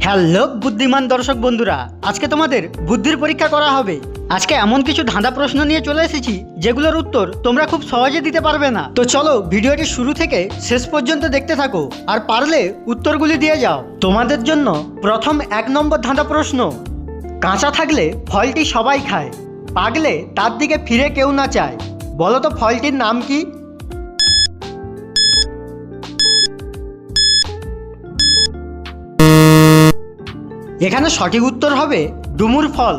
Hello বুদ্ধিমান দর্শক বন্ধুরা, আজকে তোমাদের বুদ্ধির পরীক্ষা করা হবে। আজকে এমন কিছু ধাঁধা প্রশ্ন নিয়ে চলে এসেছি যেগুলোর উত্তর তোমরা খুব সহজে দিতে পারবে না। তো চলো ভিডিওটি শুরু থেকে শেষ পর্যন্ত দেখতে থাকো, আর পারলে উত্তরগুলি দিয়ে যাও। তোমাদের জন্য প্রথম 1 নম্বর ধাঁধা প্রশ্ন। কাঁচা থাকলে ফলটি সবাই খায়, পাকলে তার দিকে ফিরে কেউ না চায়। বলো তো ফলটির নাম কি? এখানে সঠিক উত্তর হবে ডুমুর ফল।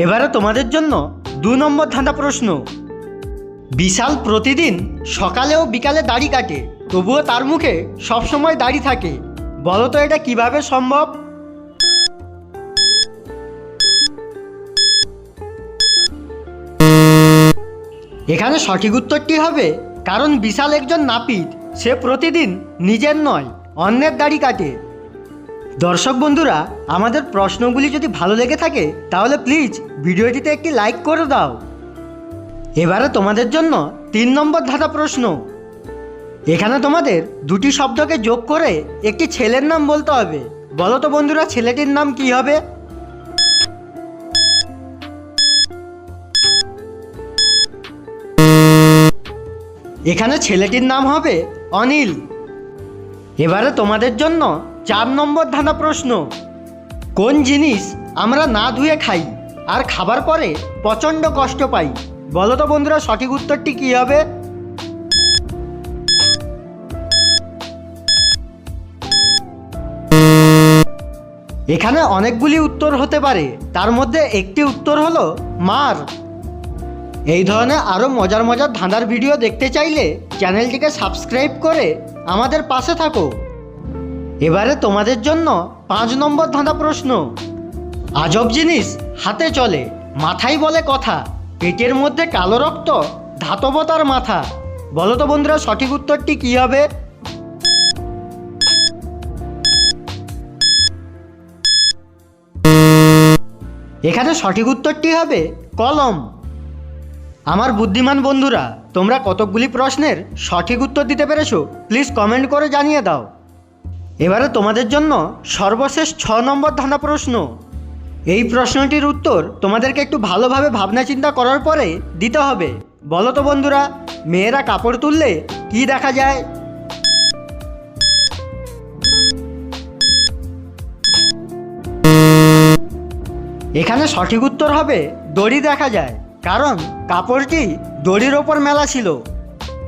এবারে তোমাদের জন্য 2 নম্বর ধাঁধা প্রশ্ন। বিশাল প্রতিদিন সকালে ও বিকালে দাড়ি কাটে, তবুও তার মুখে সবসময় দাড়ি থাকে। বলো তো এটা কিভাবে সম্ভব? এখানে সঠিক উত্তরটি হবে কারণ বিশাল একজন নাপিত, সে প্রতিদিন নিজের নয় অন্যের দাড়ি কাটে। দর্শক বন্ধুরা, আমাদের প্রশ্নগুলি যদি ভালো লেগে থাকে তাহলে প্লিজ ভিডিওটিতে একটি লাইক করে দাও। এবারে তোমাদের জন্য 3 নম্বর ধাঁধা প্রশ্ন। এখানে তোমাদের 2টি শব্দকে যোগ করে একটি ছেলের নাম বলতে হবে। বলো তো বন্ধুরা ছেলেটির নাম কি হবে? এখানে ছেলেটির নাম হবে অনিল। এবারে তোমাদের জন্য 4 নম্বর ধাঁধা প্রশ্ন। কোন জিনিস আমরা না ধুয়ে খাই আর খাবার পরে প্রচণ্ড কষ্ট পাই? বলো তো বন্ধুরা সঠিক উত্তরটি কি হবে? এখানে অনেকগুলি উত্তর হতে পারে, তার মধ্যে একটি উত্তর হলো মার। এই ধরনের আরও মজার মজার ধাঁধার ভিডিও দেখতে চাইলে চ্যানেলটিকে সাবস্ক্রাইব করে আমাদের পাশে থাকো। এবারে তোমাদের জন্য 5 নম্বর ধাঁধা প্রশ্ন। আজব জিনিস হাতে চলে, মাথায় বলে কথা, পেটের মধ্যে কালো রক্ত, ধাতবতার মাথা। বলো তো বন্ধুরা সঠিক উত্তরটি কি হবে? এখানে সঠিক উত্তরটি হবে কলম। আমার বুদ্ধিমান বন্ধুরা, তোমরা কতকগুলি প্রশ্নের সঠিক উত্তর দিতে পেরেছো প্লিজ কমেন্ট করে জানিয়ে দাও। এবারে তোমাদের জন্য সর্বশেষ 6 নম্বর ধাঁধা প্রশ্ন। এই প্রশ্নটির উত্তর তোমাদেরকে একটু ভালোভাবে ভাবনা চিন্তা করার পরে দিতে হবে। বলো তো বন্ধুরা মেয়েরা কাপড় তুললে কি দেখা যায়? এখানে সঠিক উত্তর হবে দড়ি দেখা যায়, কারণ কাপড়টি দড়ির ওপর মেলা ছিল।